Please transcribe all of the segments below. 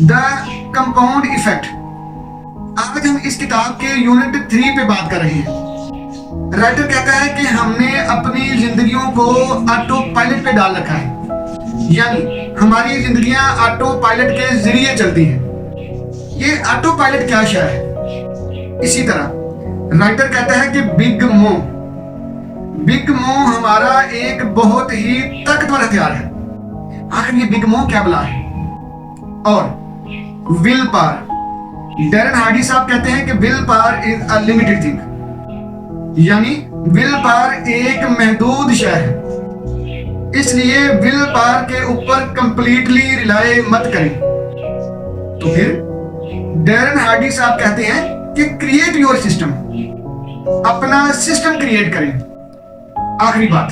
The compound effect. आज हम इस किताब के यूनिट 3 पे बात कर रहे हैं। राइटर कहता है कि हमने अपनी जिंदगियों को ऑटो पायलट पे डाल रखा है, यानी हमारी जिंदगियां ऑटो पायलट के जरिए चलती हैं। ये ऑटो पायलट क्या शय है? इसी तरह राइटर कहता है कि बिग मो हमारा एक बहुत ही ताकतवर हथियार है। आखिर ये बिग मो क्या बला है? और विल पावर, डैरेन हार्डी साहब कहते हैं कि will power is a limited thing, यानी विल पावर एक महदूद शय है, इसलिए विल पावर के ऊपर कंप्लीटली रिलाय मत करें। तो फिर डैरेन हार्डी साहब कहते हैं कि क्रिएट योर सिस्टम, अपना सिस्टम क्रिएट करें। आखिरी बात,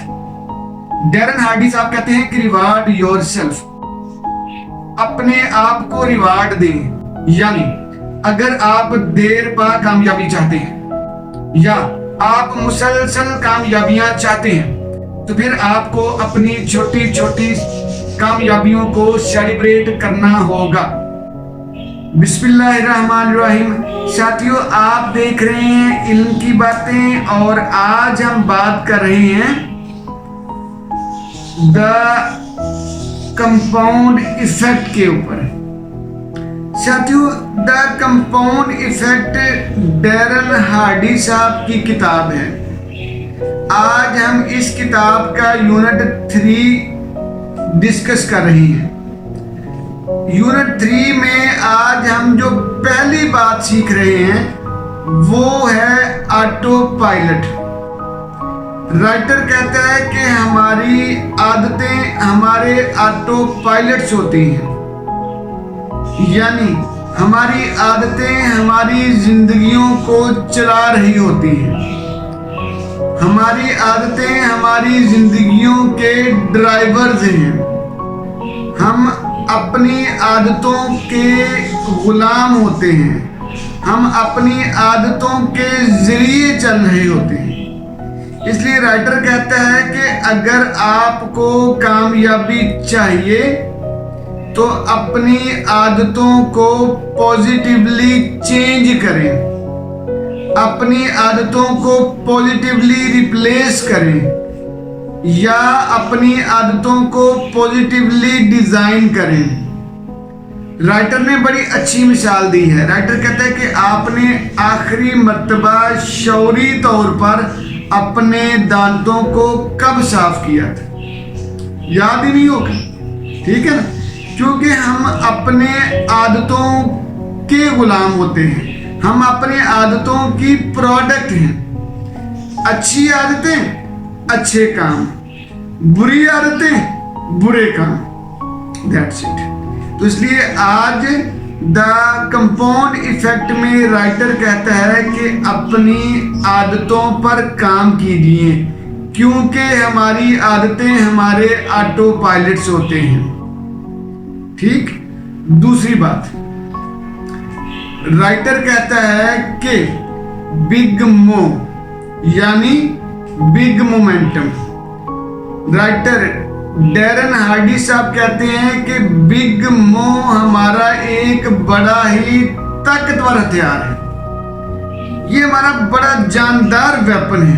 डैरेन हार्डी साहब कहते हैं कि रिवार्ड योर सेल्फ, अपने आप को रिवार्ड दें। यानी अगर आप देर पा कामयाबी चाहते हैं या आप मुसलसल कामयाबियां चाहते हैं, तो फिर आपको अपनी छोटी छोटी कामयाबियों को सेलिब्रेट करना होगा। बिस्मिल्लाहिर्रहमानिर्रहीम। साथियों, आप देख रहे हैं इल्म की बातें और आज हम बात कर रहे हैं द कंपाउंड इफेक्ट के ऊपर। साथियों, the compound effect Darren Hardy साहब की किताब है। आज हम इस किताब का यूनिट 3 डिस्कस कर रहे हैं। यूनिट 3 में आज हम जो पहली बात सीख रहे हैं वो है ऑटो पायलट। राइटर कहता है कि हमारी आदतें हमारे ऑटो पायलट्स होती हैं, यानी हमारी आदतें हमारी जिंदगियों को चला रही होती हैं। हमारी आदतें हमारी जिंदगियों के ड्राइवर्स हैं। हम अपनी आदतों के गुलाम होते हैं, हम अपनी आदतों के जरिए चल रहे होते हैं। इसलिए राइटर कहता है कि अगर आपको कामयाबी चाहिए तो अपनी आदतों को पॉजिटिवली चेंज करें, अपनी आदतों को पॉजिटिवली रिप्लेस करें या अपनी आदतों को पॉजिटिवली डिजाइन करें। राइटर ने बड़ी अच्छी मिसाल दी है। राइटर कहता है कि आपने आखिरी मर्तबा शौरी तौर पर अपने दांतों को कब साफ किया था? याद ही नहीं होगा, ठीक है ना? क्योंकि हम अपने आदतों के गुलाम होते हैं, हम अपने आदतों की प्रोडक्ट हैं। अच्छी आदतें अच्छे काम, बुरी आदतें बुरे काम, दैट्स इट। तो इसलिए आज द कंपाउंड इफेक्ट में राइटर कहता है कि अपनी आदतों पर काम कीजिए, क्योंकि हमारी आदतें हमारे ऑटो पायलट्स होते हैं। ठीक। दूसरी बात, राइटर कहता है कि बिग मो यानी big momentum. Writer Darren Hardy साहब कहते हैं कि बिग मो हमारा एक बड़ा ही ताकतवर हथियार है। ये हमारा बड़ा जानदार वेपन है।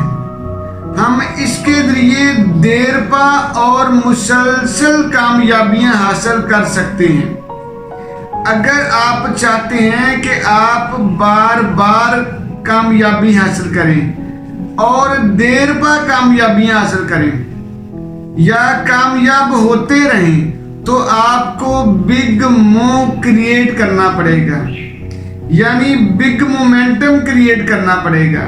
हम इसके जरिए देरपा और मुसलसल कामयाबियां हासिल कर सकते हैं। अगर आप चाहते हैं कि आप बार बार कामयाबी हासिल करें और देरपा कामयाबियां हासिल करें या कामयाब होते रहें, तो आपको बिग मो क्रिएट करना पड़ेगा, यानी बिग मोमेंटम क्रिएट करना पड़ेगा।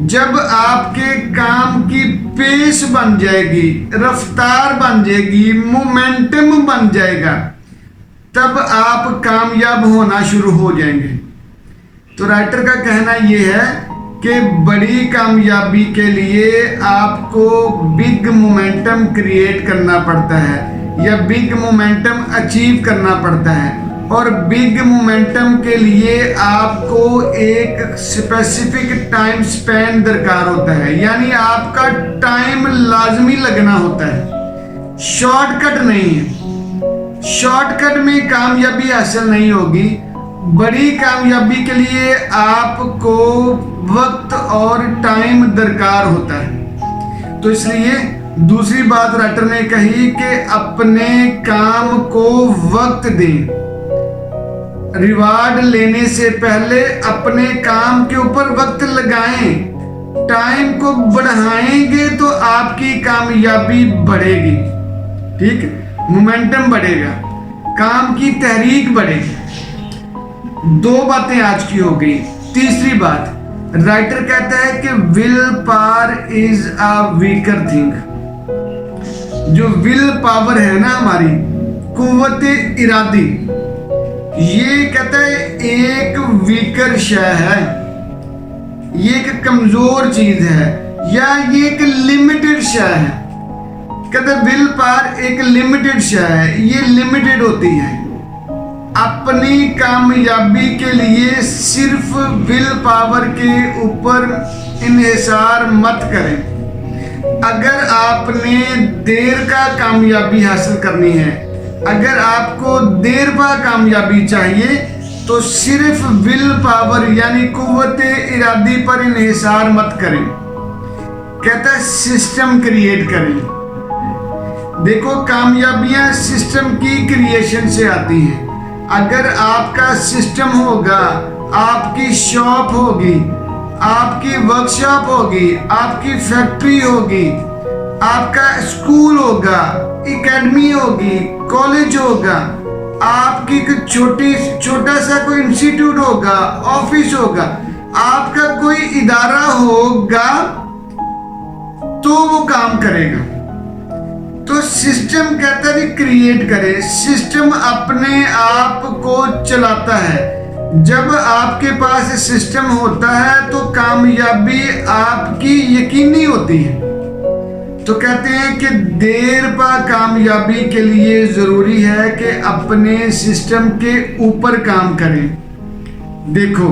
जब आपके काम की पेस बन जाएगी, रफ्तार बन जाएगी, मोमेंटम बन जाएगा, तब आप कामयाब होना शुरू हो जाएंगे। तो राइटर का कहना यह है कि बड़ी कामयाबी के लिए आपको बिग मोमेंटम क्रिएट करना पड़ता है या बिग मोमेंटम अचीव करना पड़ता है। और बिग मोमेंटम के लिए आपको एक स्पेसिफिक टाइम स्पैन दरकार होता है, यानी आपका टाइम लाजमी लगना होता है, शॉर्टकट नहीं है। शॉर्टकट में कामयाबी हासिल नहीं होगी। बड़ी कामयाबी के लिए आपको वक्त और टाइम दरकार होता है। तो इसलिए दूसरी बात राइटर ने कही कि अपने काम को वक्त दें। रिवार्ड लेने से पहले अपने काम के ऊपर वक्त लगाएं। टाइम को बढ़ाएंगे तो आपकी कामयाबी बढ़ेगी। ठीक है, मोमेंटम बढ़ेगा, काम की तहरीक बढ़ेगी। दो बातें आज की हो गई। तीसरी बात, राइटर कहता है कि will power is a weaker thing. जो विल पावर है ना हमारी, कुव्वत इरादी, ये कहता है एक वीकर शय है, ये एक कमजोर चीज है, या ये एक लिमिटेड शय है। कहते हैं विल पावर एक लिमिटेड शय है, ये लिमिटेड होती है। अपनी कामयाबी के लिए सिर्फ विल पावर के ऊपर इन्हिसार मत करें। अगर आपने देर का कामयाबी हासिल करनी है, अगर आपको देर बाद कामयाबी चाहिए, तो सिर्फ विल पावर यानी कुव्वत इरादी पर इन्हिसार मत करें। कहता है सिस्टम क्रिएट करें। देखो, कामयाबियां सिस्टम की क्रिएशन से आती हैं। अगर आपका सिस्टम होगा, आपकी शॉप होगी, आपकी वर्कशॉप होगी, आपकी फैक्ट्री होगी, आपका स्कूल होगा, एकेडमी होगी, कॉलेज होगा, आपकी छोटा सा कोई इंस्टीट्यूट होगा, ऑफिस होगा, आपका कोई इदारा होगा, तो वो काम करेगा। तो सिस्टम कहता है क्रिएट करे। सिस्टम अपने आप को चलाता है। जब आपके पास सिस्टम होता है तो कामयाबी आपकी यकीनी होती है। तो कहते हैं कि देर पा कामयाबी के लिए जरूरी है कि अपने सिस्टम के ऊपर काम करें। देखो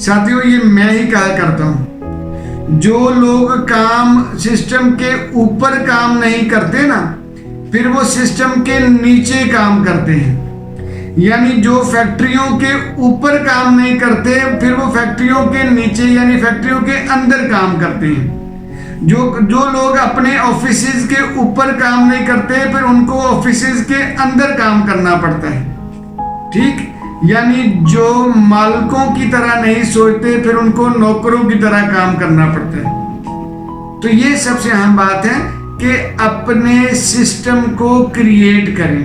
साथियों, ये मैं ही कहा करता हूं, जो लोग काम सिस्टम के ऊपर काम नहीं करते ना, फिर वो सिस्टम के नीचे काम करते हैं। यानी जो फैक्ट्रियों के ऊपर काम नहीं करते, फिर वो फैक्ट्रियों के नीचे यानी फैक्ट्रियों के अंदर काम करते हैं। जो लोग अपने ऑफिसेज के ऊपर काम नहीं करते, फिर उनको ऑफिसेज के अंदर काम करना पड़ता है। ठीक, यानी जो मालिकों की तरह नहीं सोचते, फिर उनको नौकरों की तरह काम करना पड़ता है। तो ये सबसे अहम बात है कि अपने सिस्टम को क्रिएट करें।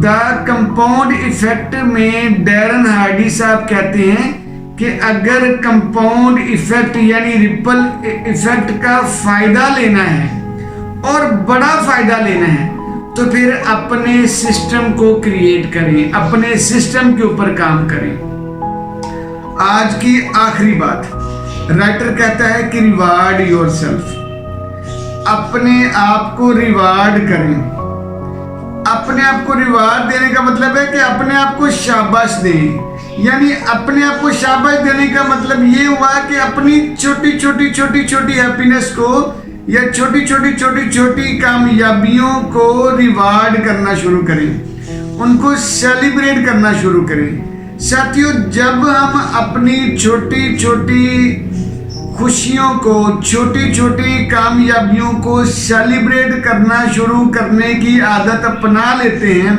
द कंपाउंड इफेक्ट में डैरन हार्डी साहब कहते हैं कि अगर कंपाउंड इफेक्ट यानी रिपल इफेक्ट का फायदा लेना है और बड़ा फायदा लेना है, तो फिर अपने सिस्टम को क्रिएट करें, अपने सिस्टम के ऊपर काम करें। आज की आखिरी बात, राइटर कहता है कि रिवार्ड योरसेल्फ। अपने आप को रिवार्ड करें। अपने आप को रिवार्ड देने का मतलब है कि अपने आप को शाबाश दें। यानी अपने आप को शाबाश देने का मतलब ये हुआ कि अपनी छोटी छोटी हैप्पीनेस को या छोटी छोटी कामयाबियों को रिवार्ड करना शुरू करें, उनको सेलिब्रेट करना शुरू करें। साथियों, जब हम अपनी छोटी छोटी खुशियों को, छोटी छोटी कामयाबियों को सेलिब्रेट करना शुरू करने की आदत अपना लेते हैं,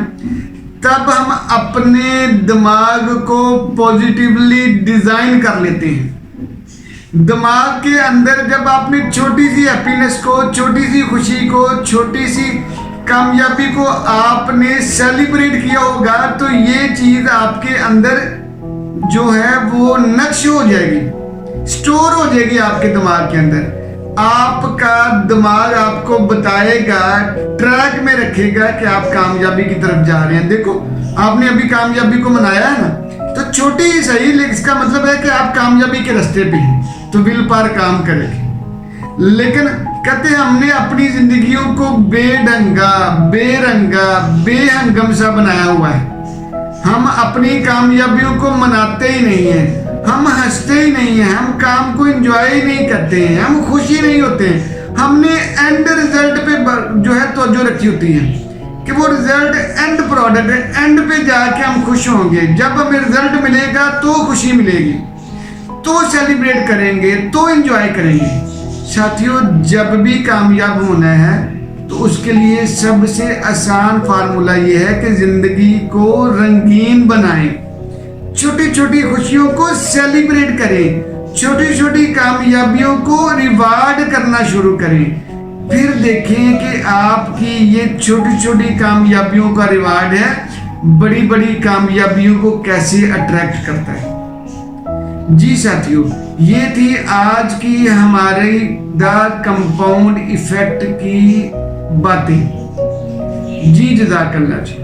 तब हम अपने दिमाग को पॉजिटिवली डिजाइन कर लेते हैं। दिमाग के अंदर जब आपने छोटी सी हैप्पीनेस को, छोटी सी खुशी को, छोटी सी कामयाबी को आपने सेलिब्रेट किया होगा, तो ये चीज आपके अंदर जो है वो नक्श हो जाएगी, स्टोर हो जाएगी आपके दिमाग के अंदर। आपका दिमाग आपको बताएगा, ट्रैक में रखेगा कि आप कामयाबी की तरफ जा रहे हैं। देखो, आपने अभी कामयाबी को मनाया है ना, तो छोटी ही सही, लेकिन इसका मतलब है कि आप कामयाबी के रास्ते पे हैं, तो विल पावर काम करेगी। लेकिन कहते हैं हमने अपनी जिंदगियों को बेढंगा, बेरंगा, बेहंगम सा बनाया हुआ है। हम अपनी कामयाबियों को मनाते ही नहीं है, हम हंसते ही नहीं है, हम काम को एंजॉय ही नहीं करते हैं, हम खुशी नहीं होते हैं। हमने एंड रिजल्ट पे जो है तवज्जो रखी होती है कि वो रिजल्ट एंड प्रोडक्ट है, एंड पे जाके हम खुश होंगे। जब हमें रिजल्ट मिलेगा तो खुशी मिलेगी, तो सेलिब्रेट करेंगे, तो एंजॉय करेंगे। साथियों, जब भी कामयाब होना है तो उसके लिए सबसे आसान फार्मूला ये है कि जिंदगी को रंगीन बनाएं, छोटी छोटी खुशियों को सेलिब्रेट करें, छोटी छोटी कामयाबियों को रिवार्ड करना शुरू करें। फिर देखें कि आपकी ये छोटी छोटी कामयाबियों का रिवार्ड है बड़ी बड़ी कामयाबियों को कैसे अट्रैक्ट करता है। जी साथियों, ये थी आज की हमारी द कंपाउंड इफेक्ट की बातें। जी जज़ाकल्लाह जी।